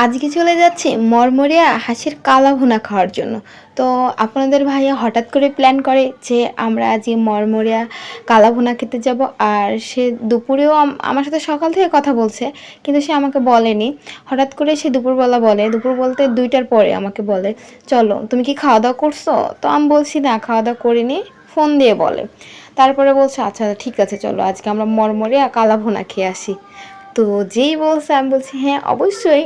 আজকে চলে যাচ্ছি মরমরিয়া হাঁসের কালা ভুনা খাওয়ার জন্য। তো আপনাদের ভাইয়া হঠাৎ করে প্ল্যান করে যে আমরা আজকে মরমরিয়া কালা ভুনা খেতে যাব। আর সে দুপুরেও আমার সাথে সকাল থেকে কথা বলছে, কিন্তু সে আমাকে বলেনি। হঠাৎ করে সে দুপুরবেলা বলে, দুপুর বলতে 2টার পরে আমাকে বলে, চলো তুমি কি খাওয়া দাওয়া করছো? তো আমি বলছি না, খাওয়া দাওয়া করিনি। ফোন দিয়ে বলে, তারপরে বলছে আচ্ছা ঠিক আছে চলো আজকে আমরা মরমরিয়া কালা ভুনা খেয়ে আসি। তো যেই বলছে আমি বলছি হ্যাঁ অবশ্যই।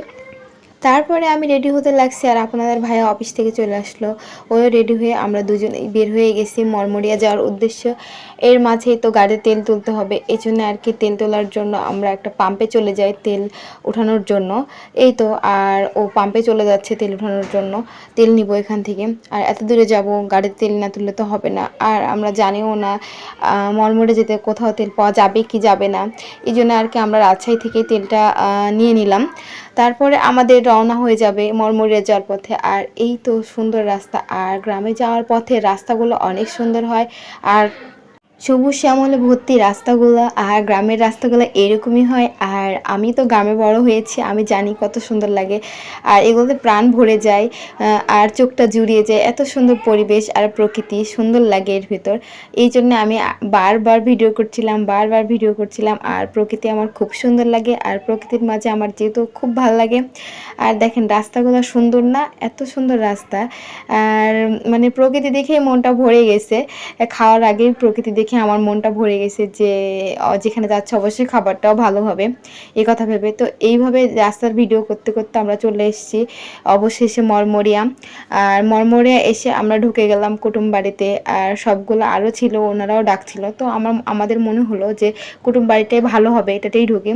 তারপরে আমি রেডি হতে লাগছি, আর আপনাদের ভাইয়া অফিস থেকে চলে আসলো। ওও রেডি হয়ে আমরা দুজনেই বের হয়ে গেছি মরমরিয়া যাওয়ার উদ্দেশ্য। এর মাঝেই তো গাড়িতে তেল তুলতে হবে, এই জন্য আর কি তেল তোলার জন্য আমরা একটা পাম্পে চলে যাই তেল ওঠানোর জন্য। এই তো, আর ও পাম্পে চলে যাচ্ছে তেল ওঠানোর জন্য। তেল নিব এখান থেকে, আর এত দূরে যাব, গাড়িতে তেল না তুললে তো হবে না। আর আমরা জানিও না মরমরিয়া যেতে কোথাও তেল পাওয়া যাবে কি যাবে না। এই জন্য আর কি আমরা রাজশাহী থেকে তেলটা নিয়ে নিলাম। তারপরে আমাদের রওনা হয়ে যাবে মরমরিয়া যাওয়ার পথে। আর এই তো সুন্দর রাস্তা, আর গ্রামে যাওয়ার পথে রাস্তাগুলো অনেক সুন্দর হয়। আর সবুজ শ্যামলে ভর্তি রাস্তাগুলো, আর গ্রামের রাস্তাগুলো এরকমই হয়। আর আমি তো গ্রামে বড় হয়েছি, আমি জানি কত সুন্দর লাগে। আর এগুলোতে প্রাণ ভরে যায়, আর চোখটা জুড়িয়ে যায়। এত সুন্দর পরিবেশ আর প্রকৃতি সুন্দর লাগে এর ভিতর। এই জন্য আমি বারবার ভিডিও করছিলাম। আর প্রকৃতি আমার খুব সুন্দর লাগে, আর প্রকৃতির মাঝে আমার যেহেতু খুব ভালো লাগে। আর দেখেন রাস্তাগুলো সুন্দর না? এত সুন্দর রাস্তা। আর মানে প্রকৃতি দেখেই মনটা ভরে গেছে। খাওয়ার আগেই প্রকৃতি দেখে আমার মনটা ভরে গেছে যে যেখানে যাচ্ছে অবশ্যই খাবারটাও ভালো হবে, এই কথা ভেবে। তো এইভাবে রাস্তার ভিডিও করতে করতে আমরা চলে এসেছি অবশেষে মরমরিয়া। আর মরমরিয়া এসে আমরা ঢুকে গেলাম কুটুম বাড়িতে। আর সবগুলো আরও ছিল, ওনারাও ডাকছিল। তো আমাদের মনে হলো যে কুটুম বাড়িটাই ভালো হবে, এটাতেই ঢুকি।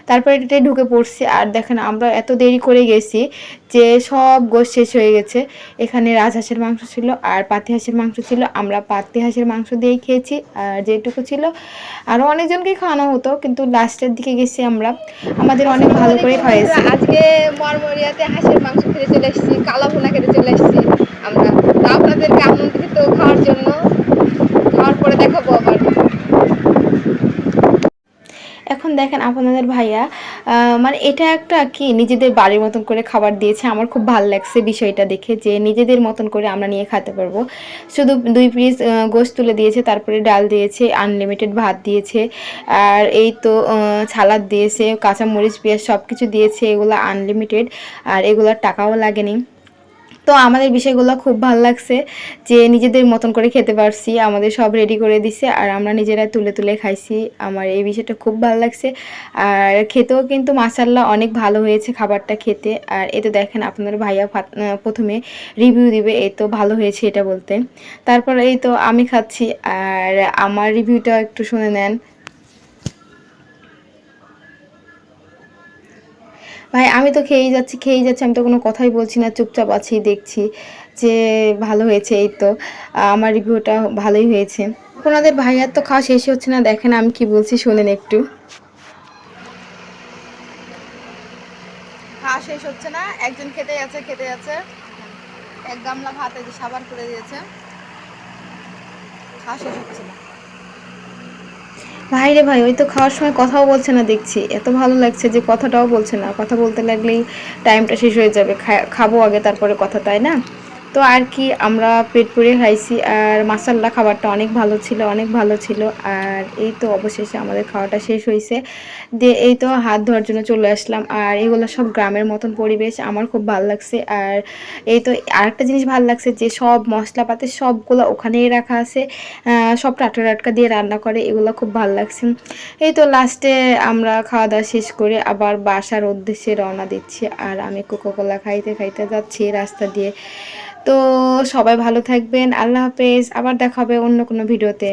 তারপরে এটাতেই ঢুকে পড়ছি। আর দেখেন আমরা এত দেরি করে গেছি যে সব গোশ শেষ হয়ে গেছে। এখানে রাজহাঁসের মাংস ছিল আর পাতি হাঁসের মাংস ছিল। আমরা পাতি হাঁসের মাংস দিয়েই খেয়েছি, আর যেটুকু ছিল আরও অনেকজনকে খাওয়ানো হতো, কিন্তু লাস্টের দিকে গেছি আমরা, আমাদের অনেক ভালো করে খাওয়াইছে। আজকে মরমরিয়াতে হাঁসের মাংস খেতে চলে এসেছি, কালা ভুনা খেতে চলে এসেছি আমরা। তো আপনাদেরকে আমন্ত্রিত খাওয়ার জন্য, খাওয়ার পরে দেখাবো আবার। এখন দেখেন আপনাদের ভাইয়া মানে এটা একটা কি নিজেদের বাড়ির মতন করে খাবার দিয়েছে। আমার খুব ভালো লাগছে বিষয়টা দেখে, যে নিজেদের মতন করে আমরা নিয়ে খেতে পারবো। শুধু 2 পিস গোশত তুলে দিয়েছে, তারপরে ডাল দিয়েছে, আনলিমিটেড ভাত দিয়েছে, আর এই তো সালাদ দিয়েছে, কাঁচামরিচ পেঁয়াজ সব কিছু দিয়েছে। এগুলো আনলিমিটেড, আর এগুলোর টাকাও লাগেনি। তো আমাদের বিষয়গুলো খুব ভালো লাগছে, যে নিজেদের মতন করে খেতে পারছি। আমাদের সব রেডি করে দিছে, আর আমরা নিজেরা তুলে তুলে খাইছি। আমার এই বিষয়টা খুব ভালো লাগছে। আর খেতেও কিন্তু মাশাআল্লাহ অনেক ভালো হয়েছে খাবারটা খেতে। আর এই তো দেখেন আপনাদের ভাইয়া প্রথমে রিভিউ দিবে, এই তো ভালো হয়েছে এটা বলতে। তারপর এই তো আমি খাচ্ছি, আর আমার রিভিউটা একটু শুনে নেন। ভাই আমি তো খেয়েই যাচ্ছি, আমি তো কোনো কথাই বলছি না, চুপচাপ আছি, দেখছি যে ভালো হয়েছে। এই তো আমার রিভিউটা ভালোই হয়েছে। আপনাদের ভাইয়ার তো খাওয়া শেষই হচ্ছে না, দেখেন আমি কি বলছি শোনেন একটু। খাওয়া শেষ হচ্ছে না, একজন খেতে যাচ্ছে। এক গামলা ভাত এই যে সাবান করে দিয়েছে, খাওয়া শেষ হচ্ছে না। ভাই রে ভাই, ওই তো খাওয়ার সময় কথাও বলছে না দেখছি। এত ভালো লাগছে যে কথাটাও বলছে না। কথা বলতে লাগলেই টাইমটা শেষ হয়ে যাবে। খাবো আগে তারপরে কথা, তাই না? তো আর কি আমরা পেট পুড়ে খাইছি। আর মাসাল্লা খাবারটা অনেক ভালো ছিল, অনেক ভালো ছিল। আর এই তো অবশেষে আমাদের খাওয়াটা শেষ হয়েছে। দিয়ে এই তো হাত ধোয়ার জন্য চলে আসলাম। আর এগুলো সব গ্রামের মতন পরিবেশ, আমার খুব ভালো লাগছে। আর এই তো আরেকটা জিনিস ভালো লাগছে, যে সব মশলাপাতি সবগুলো ওখানেই রাখা আছে, সব টাটকা টাটকা দিয়ে রান্না করে, এগুলো খুব ভালো লাগছে। এই তো লাস্টে আমরা খাওয়া দাওয়া শেষ করে আবার বাসার উদ্দেশ্যে রওনা দিচ্ছি। আর আমি কোকাকোলা খাইতে খাইতে যাচ্ছি রাস্তা দিয়ে। তো সবাই ভালো থাকবেন, আল্লাহ হাফেজ, আবার দেখা হবে অন্য কোনো ভিডিওতে।